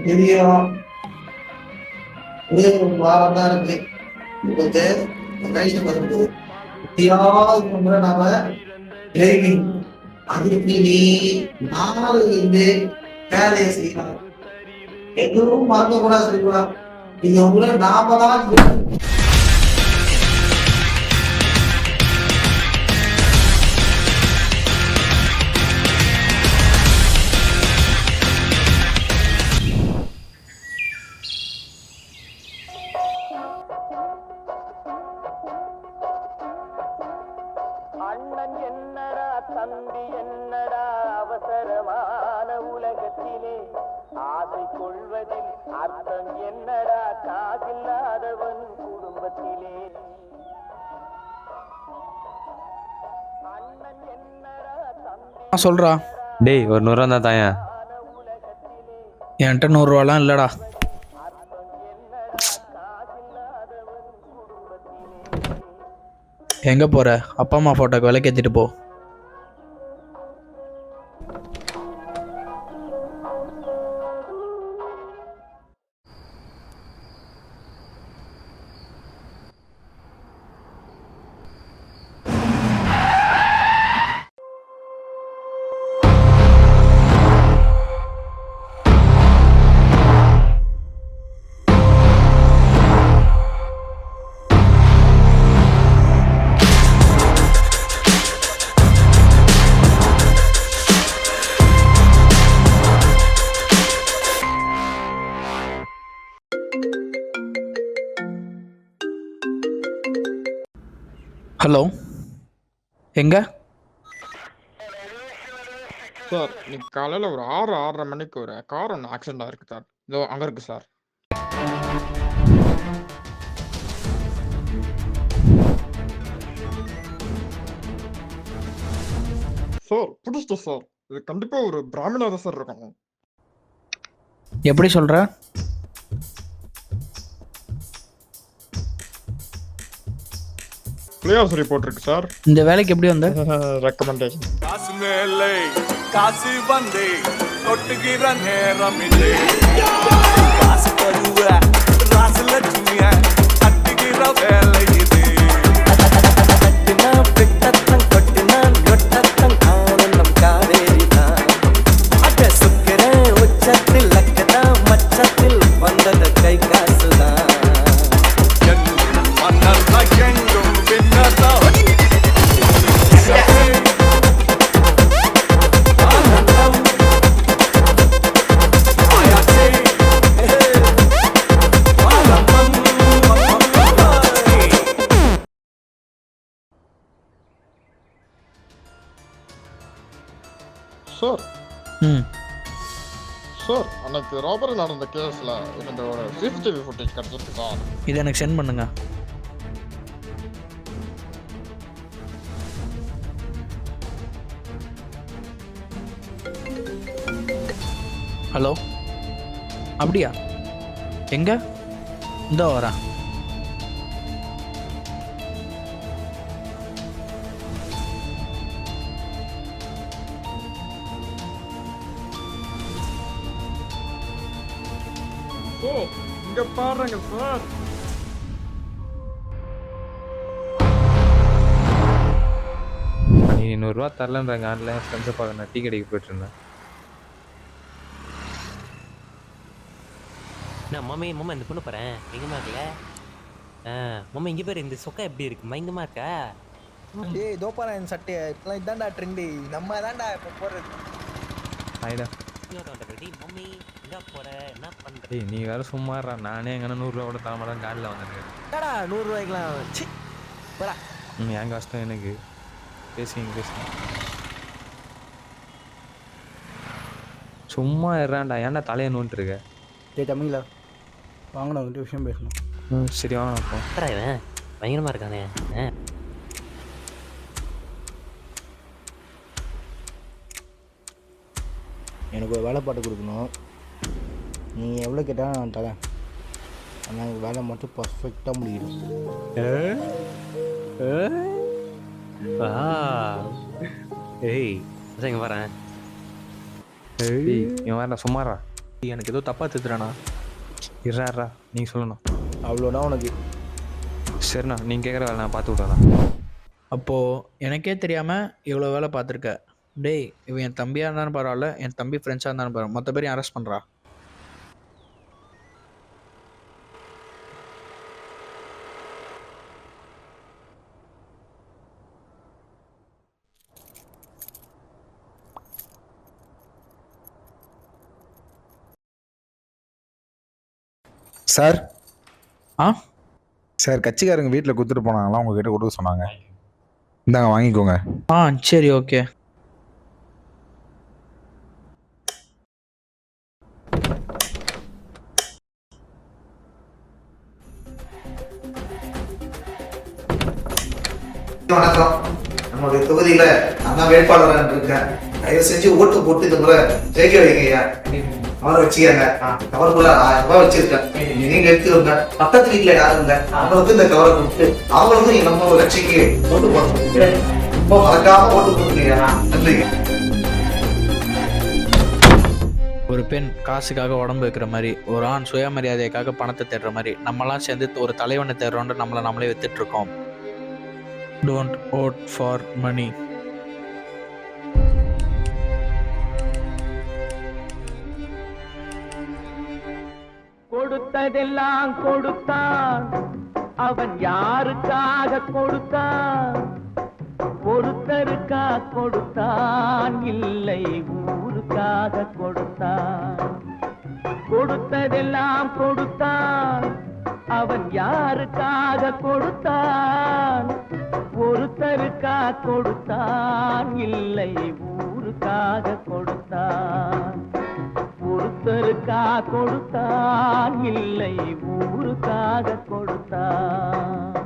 தெரியும் ஒரு வாரம் தான் இருக்கு உங்களுக்கு கைது வருது எப்படியாவது நாம டிரைவிங் அதுக்கு நீ நாலு இருந்து வேலையை செய்யலாம் எதுவும் மறக்க கூட செய்யலாம் நீங்க உங்களை நாம தான் அண்ணன் என்னடா தம்பி என்னடா அவசரமான உலகத்திலே ஆசை கொள்வதில் அர்த்தம் என்னடா காசில்லாதவன் குடும்பத்திலே அண்ணன் என்னடா தம்பி சொல்றா டேய் ஒரு 100 ரூபா தான் தாயா. என்கிட்ட 100 ரூபாலாம் இல்லடா. எங்க போற? அப்பா அம்மா போட்டோக்கு விலைக்கு ஏத்திட்டு போ. ஹலோ, எங்க சார்? இன்னைக்கு காலையில் ஒரு 6:30 மணிக்கு ஒரு கார் ஒன்று ஆக்சிடென்ட் ஆயிருக்கு சார். இதோ அங்கே இருக்கு சார். சார் பிடிச்சிட்டு சார், இது கண்டிப்பாக ஒரு பிராமணா தான் சார் இருக்கணும். எப்படி சொல்ற? பிளேயர்ஸ் ரிப்போர்ட் இருக்கு சார். இந்த வேலைக்கு எப்படி வந்த? ரெக்கமெண்டேஷன். காசு மேலே காசு வந்து தொட்டுகிற நேரம் இல்லை. காசு தருவ ராசலட்சுமிய தட்டுகிற வேலை இது. உச்சத்தில் லக்கதா மச்சத்தில் வந்தது கை காசுதான். சார் சார், அன்னைக்கு ராபரி நடந்த கேஸ்ல இந்த ஒரு சிசிடிவி ஃபுட்டேஜ் கிடைச்சிருக்கு சார். இதை எனக்கு சென்ட் பண்ணுங்க. ஹலோ, அப்படியா? எங்க? இந்த வரேன். ஓ, இங்க பாருங்க சார். நீ 100 ரூபா தரலன்றாங்க. ஆன்லைன் ஃப்ரெண்ட்ஸை பார்க்க நான் டீ கடைக்கு போயிட்டு இருந்தேன். நான் மாமே இந்த பொண்ணு போகிறேன் எங்கேமா இருக்கல? மாமா இங்கே பேர் இந்த சொக்கா எப்படி இருக்கு? பயங்கரமா இருக்கா? ஏய் தோப்பாரா இந்த சட்டை இப்பெல்லாம் இதான்டா ட்ரெண்டு. நம்ம தான்டா இப்போ போடுறது. ஆயிடா மம்மி எங்கே போகிற? என்ன பண்ணுற? டேய் நீ வேற சும்மாறா. நானே எங்கன்னா 100 ரூபா கூட தரமாட்டேன். காலில் வந்துருக்கேன். என்னடா 100 ரூபாய்க்கலாம்? சி போடா. என் கஷ்டம் எனக்கு. பேசுங்க. சும்மா இருறான்டா. ஏன்டா தலையை நோன்ட்டு இருக்க? டேய் தமிழா வாங்கடா, ஒரு விஷயம் பேசணும். சரி வாங்க. அப்போ இவன் பயங்கரமாக இருக்கானே. எனக்கு ஒரு வேலை பாட்டு கொடுக்கணும். நீ எவ்வளோ கேட்டாலும் நான் தரேன். ஆனால் எனக்கு வேலை மட்டும் பர்ஃபெக்டாக முடியும். ஏய் இங்கே வரேன். இவன் வேற சும்மாறா. எனக்கு ஏதோ தப்பாக தெரிஞ்சுறானா? இருறா நீங்கள் சொல்லணும். அவ்வளோதான் உனக்கு. சரிண்ணா நீங்கள் கேட்குற வேலை நான் பார்த்து விட்றேண்ணா. அப்போது எனக்கே தெரியாமல் இவ்வளோ வேலை பார்த்துருக்க. டேய், இவன் என் தம்பியாக இருந்தாலும் பரவாயில்ல, என் தம்பி ஃப்ரெண்ட்ஸாக இருந்தாலும் பரவாயில்ல, மற்ற பேரையும் அரெஸ்ட் பண்ணுறா. சார் ஆ சார், கட்சிக்காரங்க வீட்டில் கொடுத்துட்டு போனாங்களாம், உங்ககிட்ட கொடுக்க சொன்னாங்க. இந்தாங்க வாங்கிக்கோங்க. ஆ சரி, ஓகே. வணக்கம். நம்மளுடைய தொகுதியில நான் வேட்பாளராக இருக்கேன். தயவு செஞ்சு ஓட்டு போட்டு இந்த முறை ஜெயிக்க வைங்கய்யா. அவரை வச்சுக்கங்க. கவருக்குள்ள 1000 ரூபாய் வச்சிருக்கேன். நீங்க எடுத்துக்கோங்க. பக்கத்து வீட்டுல யாரும் இல்லை, அவங்களுக்கு இந்த கவரை கொடுத்து அவங்களுக்கும் நம்ம கட்சிக்கு ஓட்டு போட ரொம்ப மறக்காம ஓட்டு போட்டுங்கய்யா. நன்றிங்க. ஒரு பெண் காசுக்காக உடம்பு வைக்கிற மாதிரி, ஒரு ஆண் சுயமரியாதைக்காக பணத்தை தேடுற மாதிரி, நம்மலாம் சேர்ந்து ஒரு தலைவனை தேடுறோன்னு நம்மளை நம்மளே வித்துட்டு இருக்கோம். Don't vote for money. கொடுத்ததெல்லாம் கொடுத்தான், அவன் யாருக்காக கொடுத்தான்? ஒருத்தருக்கா கொடுத்தான், இல்லை ஊருக்காக கொடுத்தான். கொடுத்ததெல்லாம் கொடுத்தான், அவன் யாருக்காக கொடுத்தான்? ஒருத்தருக்கா கொடுத்தான், இல்லை ஊருக்காக கொடுத்தான். ஒருத்தருக்கா கொடுத்தான், இல்லை ஊருக்காக கொடுத்தான்.